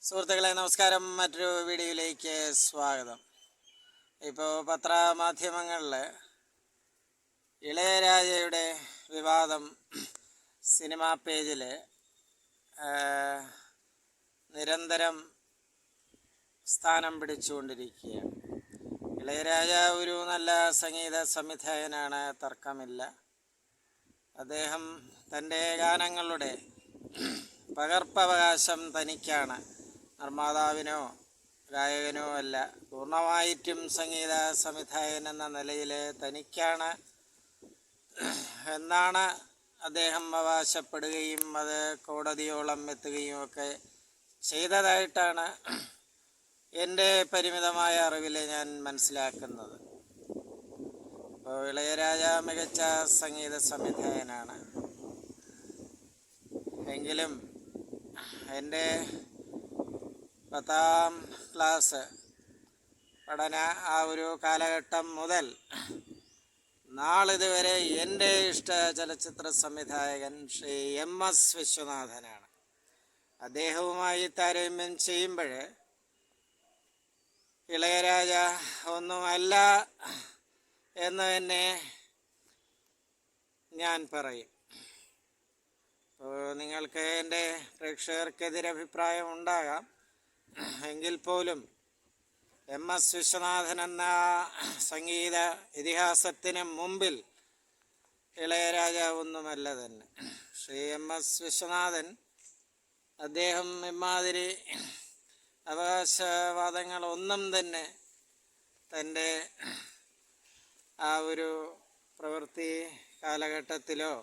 സുഹൃത്തുക്കളെ നമസ്കാരം. മറ്റൊരു വീഡിയോയിലേക്ക് സ്വാഗതം. ഇപ്പോൾ പത്രമാധ്യമങ്ങളിൽ ഇളയരാജയുടെ വിവാദം സിനിമാ പേജിൽ നിരന്തരം സ്ഥാനം പിടിച്ചുകൊണ്ടിരിക്കുകയാണ്. ഇളയരാജ ഒരു നല്ല സംഗീത സംവിധായകനാണ്, തർക്കമില്ല. അദ്ദേഹം തൻ്റെ ഗാനങ്ങളുടെ പകർപ്പവകാശം തനിക്കാണ്, നിർമ്മാതാവിനോ ഗായകനോ അല്ല. പൂർണ്ണമായിട്ടും സംഗീത സംവിധായകൻ എന്ന നിലയിൽ തനിക്കാണ് എന്നാണ് അദ്ദേഹം അവകാശപ്പെടുകയും അത് കോടതിയോളം എത്തുകയും ഒക്കെ ചെയ്തതായിട്ടാണ് എൻ്റെ പരിമിതമായ അറിവിൽ ഞാൻ മനസ്സിലാക്കുന്നത്. അപ്പോൾ ഇളയരാജ മികച്ച സംഗീത സംവിധായകനാണ്. എങ്കിലും എൻ്റെ 10ാം ക്ലാസ് പഠന ആ ഒരു കാലഘട്ടം മുതൽ നാളിതുവരെ എൻ്റെ ഇഷ്ട ചലച്ചിത്ര സംവിധായകൻ ശ്രീ MS വിശ്വനാഥനാണ്. അദ്ദേഹവുമായി താരതമ്യം ചെയ്യുമ്പോൾ ഇളയരാജ ഒന്നുമല്ല എന്ന് തന്നെ ഞാൻ പറയും. അപ്പോൾ നിങ്ങൾക്ക് എൻ്റെ പ്രേക്ഷകർക്കെതിരഭിപ്രായം ഉണ്ടാകാം. എങ്കിൽ പോലും MS വിശ്വനാഥൻ എന്ന സംഗീത ഇതിഹാസത്തിന് മുമ്പിൽ ഇളയരാജ ഒന്നുമല്ല തന്നെ. ശ്രീ MS വിശ്വനാഥൻ അദ്ദേഹം ഇമാതിരി അവകാശവാദങ്ങളൊന്നും തന്നെ തൻ്റെ ആ ഒരു പ്രവൃത്തി കാലഘട്ടത്തിലോ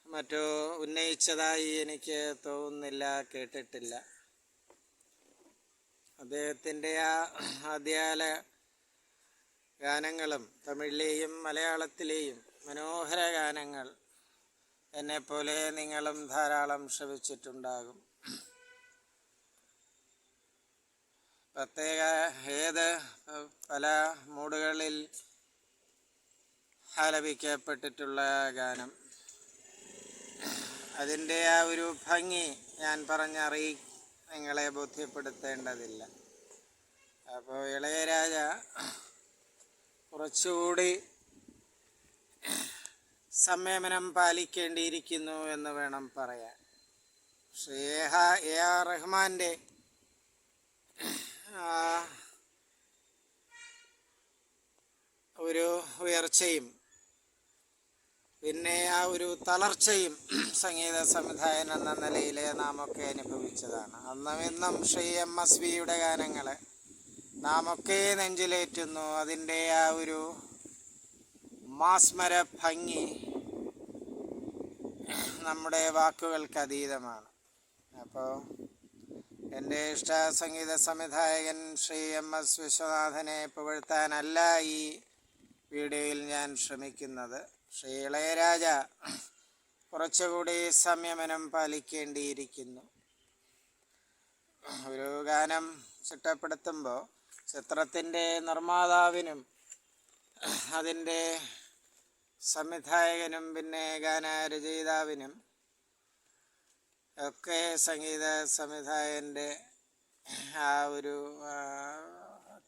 മറ്റോ ഉന്നയിച്ചതായി എനിക്ക് തോന്നുന്നില്ല, കേട്ടിട്ടില്ല. അദ്ദേഹത്തിൻ്റെ ആ ആദ്യകാല ഗാനങ്ങളും തമിഴിലെയും മലയാളത്തിലെയും മനോഹര ഗാനങ്ങൾ എന്നെപ്പോലെ നിങ്ങളും ധാരാളം ശ്രവിച്ചിട്ടുണ്ടാകും. പ്രത്യേക പല മൂഡുകളിൽ ആലപിക്കപ്പെട്ടിട്ടുള്ള ഗാനം, അതിൻ്റെ ആ ഒരു ഭംഗി ഞാൻ നിങ്ങളെ ബോധ്യപ്പെടുത്തേണ്ടതില്ല. അപ്പോൾ ഇളയരാജ കുറച്ചുകൂടി സംയമനം പാലിക്കേണ്ടിയിരിക്കുന്നു എന്ന് വേണം പറയാൻ. ശ്രീ AR റഹ്മാൻ്റെ ഒരു ഉയർച്ചയും പിന്നെ ആ ഒരു തളർച്ചയും സംഗീത സംവിധായകൻ എന്ന നിലയിൽ നാം ഒക്കെ അനുഭവിച്ചതാണ്. അന്നും ഇന്നും ശ്രീ MSVയുടെ ഗാനങ്ങൾ നാം ഒക്കെ നെഞ്ചിലേറ്റുന്നു. അതിൻ്റെ ആ ഒരു മാസ്മര ഭംഗി നമ്മുടെ വാക്കുകൾക്ക് അതീതമാണ്. അപ്പോൾ എൻ്റെ ഇഷ്ട സംഗീത സംവിധായകൻ ശ്രീ MS വിശ്വനാഥനെ പുകഴ്ത്താനല്ല ഈ വീഡിയോയിൽ ഞാൻ ശ്രമിക്കുന്നത്. ശ്രീ ഇളയരാജ കുറച്ചുകൂടി സംയമനം പാലിക്കേണ്ടിയിരിക്കുന്നു. ഒരു ഗാനം ചിട്ടപ്പെടുത്തുമ്പോൾ ചിത്രത്തിൻ്റെ നിർമ്മാതാവിനും അതിൻ്റെ സംവിധായകനും പിന്നെ ഗാനരചയിതാവിനും ഒക്കെ സംഗീത സംവിധായകൻ്റെ ആ ഒരു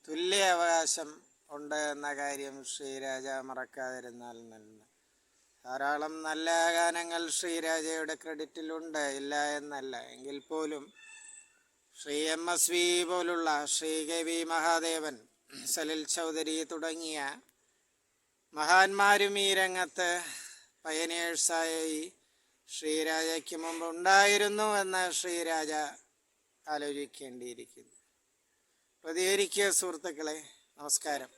തുല്യ അവകാശം ഉണ്ട് എന്ന കാര്യം ശ്രീരാജ മറക്കാതിരുന്നാൽ നന്ന്. ധാരാളം നല്ല ഗാനങ്ങൾ ശ്രീരാജയുടെ ക്രെഡിറ്റിലുണ്ട്, ഇല്ല എന്നല്ല. എങ്കിൽ പോലും ശ്രീ MSV പോലുള്ള ശ്രീ KV മഹാദേവൻ, സലിൽ ചൗധരി തുടങ്ങിയ മഹാന്മാരും ഈ രംഗത്ത് പയനേഴ്സായ ഈ ശ്രീരാജയ്ക്ക് മുമ്പ് ഉണ്ടായിരുന്നു എന്ന് ശ്രീരാജ ആലോചിക്കേണ്ടിയിരിക്കുന്നു. പ്രതികരിക്കുക സുഹൃത്തുക്കളെ. നമസ്കാരം.